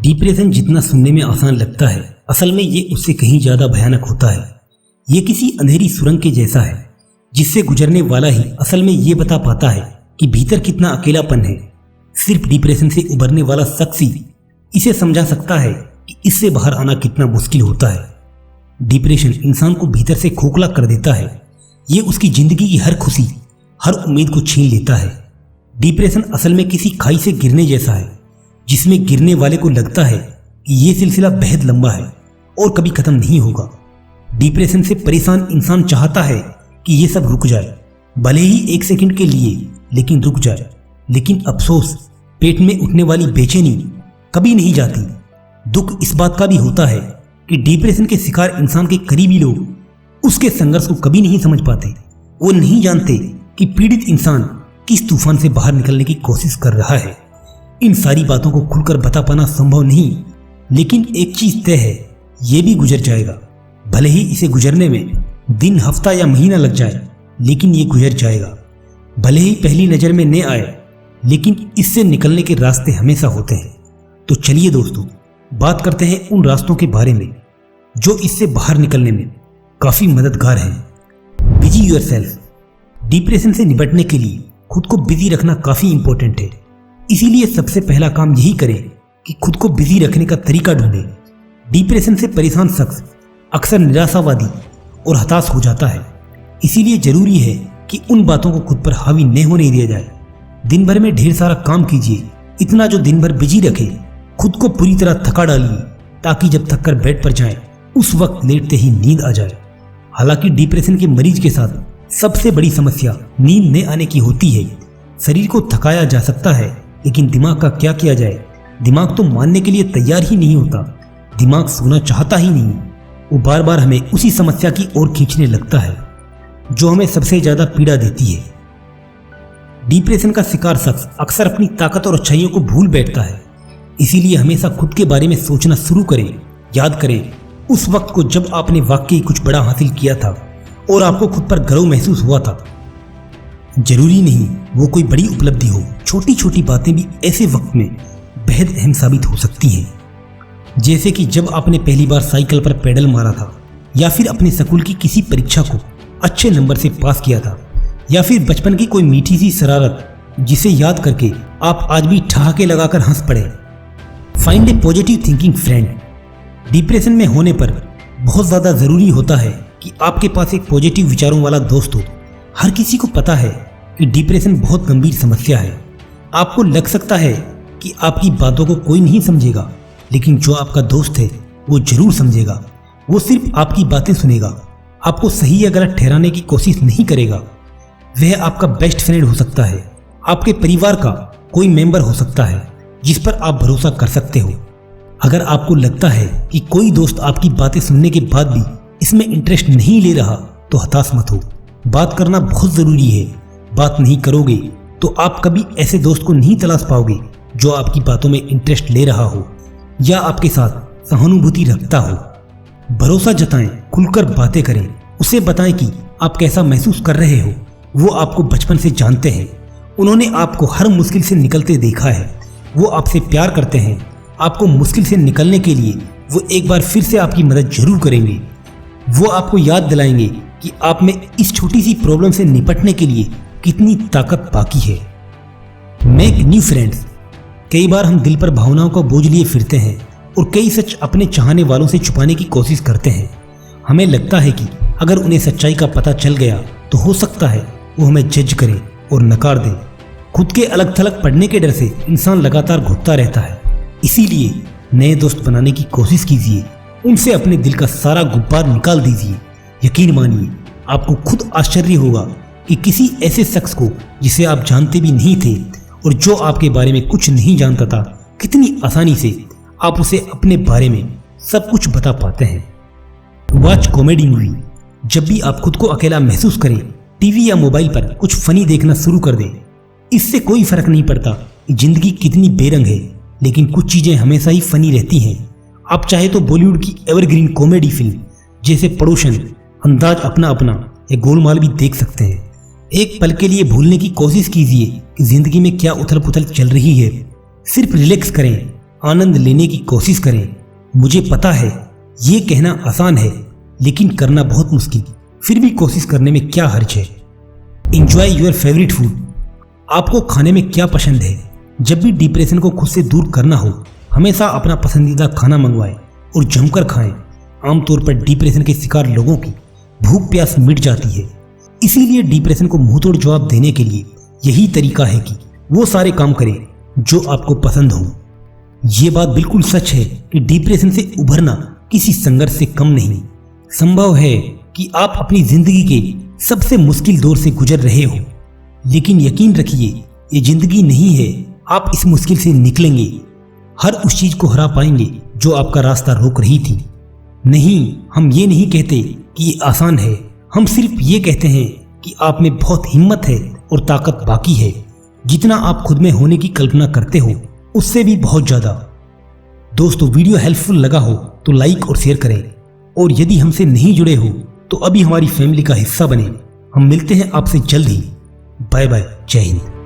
Depression जितना सुनने में आसान लगता है, असल में ये उससे कहीं ज्यादा भयानक होता है। ये किसी अंधेरी सुरंग के जैसा है जिससे गुजरने वाला ही असल में ये बता पाता है कि भीतर कितना अकेलापन है। सिर्फ डिप्रेशन से उबरने वाला शख्स ही इसे समझा सकता है कि इससे बाहर आना कितना मुश्किल होता है। डिप्रेशन इंसान को भीतर से खोखला कर देता है। ये उसकी जिंदगी की हर खुशी, हर उम्मीद को छीन लेता है। डिप्रेशन असल में किसी खाई से गिरने जैसा है जिसमें गिरने वाले को लगता है कि ये सिलसिला बेहद लंबा है और कभी खत्म नहीं होगा। डिप्रेशन से परेशान इंसान चाहता है कि ये सब रुक जाए, भले ही एक सेकंड के लिए, लेकिन रुक जाए। लेकिन अफसोस, पेट में उठने वाली बेचैनी कभी नहीं जाती। दुख इस बात का भी होता है कि डिप्रेशन के शिकार इंसान के करीबी लोग उसके संघर्ष को कभी नहीं समझ पाते। वो नहीं जानते कि पीड़ित इंसान किस तूफान से बाहर निकलने की कोशिश कर रहा है। इन सारी बातों को खुलकर बता पाना संभव नहीं, लेकिन एक चीज तय है, ये भी गुजर जाएगा। भले ही इसे गुजरने में दिन, हफ्ता या महीना लग जाए, लेकिन ये गुजर जाएगा। भले ही पहली नजर में न आए, लेकिन इससे निकलने के रास्ते हमेशा होते हैं। तो चलिए दोस्तों, बात करते हैं उन रास्तों के बारे में जो इससे बाहर निकलने में काफी मददगार हैं। Busy yourself. डिप्रेशन से निपटने के लिए खुद को बिजी रखना काफी इंपॉर्टेंट है। इसीलिए सबसे पहला काम यही करें कि खुद को बिजी रखने का तरीका ढूंढें। डिप्रेशन से परेशान शख्स अक्सर निराशावादी और हताश हो जाता है। इसीलिए जरूरी है कि उन बातों को खुद पर हावी न होने दिया जाए। दिन भर में ढेर सारा काम कीजिए, इतना जो दिन भर बिजी रखे। खुद को पूरी तरह थका डालिए ताकि जब थक कर बेड पर जाएं, उस वक्त लेटते ही नींद आ जाए। हालांकि डिप्रेशन के मरीज के साथ सबसे बड़ी समस्या नींद न आने की होती है। शरीर को थकाया जा सकता है, लेकिन दिमाग का क्या किया जाए। दिमाग तो मानने के लिए तैयार ही नहीं होता। दिमाग सोना चाहता ही नहीं। वो बार बार हमें उसी समस्या की ओर खींचने लगता है जो हमें सबसे ज्यादा पीड़ा देती है। डिप्रेशन का शिकार शख्स अक्सर अपनी ताकत और अच्छाइयों को भूल बैठता है। इसीलिए हमेशा खुद के बारे में सोचना शुरू करें। याद करें उस वक्त को जब आपने वाकई कुछ बड़ा हासिल किया था और आपको खुद पर गर्व महसूस हुआ था। जरूरी नहीं वो कोई बड़ी उपलब्धि हो, छोटी छोटी बातें भी ऐसे वक्त में बेहद अहम साबित हो सकती हैं। जैसे कि जब आपने पहली बार साइकिल पर पेडल मारा था, या फिर अपने स्कूल की किसी परीक्षा को अच्छे नंबर से पास किया था, या फिर बचपन की कोई मीठी सी शरारत जिसे याद करके आप आज भी ठहाके लगाकर हंस पड़े। फाइंड ए पॉजिटिव थिंकिंग फ्रेंड। डिप्रेशन में होने पर बहुत ज़्यादा ज़रूरी होता है कि आपके पास एक पॉजिटिव विचारों वाला दोस्त हो। हर किसी को पता है कि डिप्रेशन बहुत गंभीर समस्या है। आपको लग सकता है कि आपकी बातों को कोई नहीं समझेगा, लेकिन जो आपका दोस्त है वो जरूर समझेगा। वो सिर्फ आपकी बातें सुनेगा, आपको सही या गलत ठहराने की कोशिश नहीं करेगा। वह आपका बेस्ट फ्रेंड हो सकता है, आपके परिवार का कोई मेंबर हो सकता है जिस पर आप भरोसा कर सकते हो। अगर आपको लगता है कि कोई दोस्त आपकी बातें सुनने के बाद भी इसमें इंटरेस्ट नहीं ले रहा, तो हताश मत हो। बात करना बहुत जरूरी है। बात नहीं करोगे तो आप कभी ऐसे दोस्त को नहीं तलाश पाओगे जो आपकी बातों में इंटरेस्ट ले रहा हो या आपके साथ सहानुभूति रखता हो। भरोसा जताएं, खुलकर बातें करें, उसे बताएं कि आप कैसा महसूस कर रहे हो। वो आपको बचपन से जानते हैं, उन्होंने आपको हर मुश्किल से निकलते देखा है। वो आपसे प्यार करते हैं। आपको मुश्किल से निकलने के लिए वो एक बार फिर से आपकी मदद जरूर करेंगे। वो आपको याद दिलाएंगे कि आप में इस छोटी सी प्रॉब्लम से निपटने के लिए कितनी ताकत बाकी है। Make new friends. कई बार हम दिल पर भावनाओं का बोझ लिए फिरते हैं और कई सच अपने चाहने वालों से छुपाने की कोशिश करते हैं। हमें लगता है कि अगर उन्हें सच्चाई का पता चल गया तो हो सकता है वो हमें जज करें और नकार दें। खुद के अलग थलग पड़ने के डर से इंसान लगातार घुटता रहता है। इसीलिए नए दोस्त बनाने की कोशिश कीजिए। उनसे अपने दिल का सारा गुब्बार निकाल दीजिए। यकीन मानिए, आपको खुद आश्चर्य होगा कि किसी ऐसे शख्स को जिसे आप जानते भी नहीं थे और जो आपके बारे में कुछ नहीं जानता था, कितनी आसानी से आप उसे अपने बारे में सब कुछ बता पाते हैं। Watch comedy movie. जब भी आप खुद को अकेला महसूस करें, टीवी या मोबाइल पर कुछ फनी देखना शुरू कर दें। इससे कोई फर्क नहीं पड़ता कि जिंदगी कितनी बेरंग है, लेकिन कुछ चीजें हमेशा ही फनी रहती हैं। आप चाहे तो बॉलीवुड की एवरग्रीन कॉमेडी फिल्म जैसे पड़ोसन, अंदाज अपना अपना या गोलमाल भी देख सकते हैं। एक पल के लिए भूलने की कोशिश कीजिए कि जिंदगी में क्या उथल पुथल चल रही है। सिर्फ रिलैक्स करें, आनंद लेने की कोशिश करें। मुझे पता है ये कहना आसान है, लेकिन करना बहुत मुश्किल। फिर भी कोशिश करने में क्या हर्ज है। Enjoy your favourite food. आपको खाने में क्या पसंद है? जब भी डिप्रेशन को खुद से दूर करना हो, हमेशा अपना पसंदीदा खाना मंगवाएं और जमकर खाएं। आमतौर पर डिप्रेशन के शिकार लोगों की भूख प्यास मिट जाती है। इसीलिए डिप्रेशन को मुंहतोड़ जवाब देने के लिए यही तरीका है कि वो सारे काम करें जो आपको पसंद हो। ये बात बिल्कुल सच है कि डिप्रेशन से उभरना किसी संघर्ष से कम नहीं। संभव है कि आप अपनी जिंदगी के सबसे मुश्किल दौर से गुजर रहे हो, लेकिन यकीन रखिए ये जिंदगी नहीं है। आप इस मुश्किल से निकलेंगे, हर उस चीज को हरा पाएंगे जो आपका रास्ता रोक रही थी। नहीं, हम ये नहीं कहते कि ये आसान है। हम सिर्फ ये कहते हैं कि आप में बहुत हिम्मत है और ताकत बाकी है। जितना आप खुद में होने की कल्पना करते हो उससे भी बहुत ज्यादा। दोस्तों, वीडियो हेल्पफुल लगा हो तो लाइक और शेयर करें, और यदि हमसे नहीं जुड़े हो तो अभी हमारी फैमिली का हिस्सा बने। हम मिलते हैं आपसे जल्द ही। बाय बाय, जय हिंद।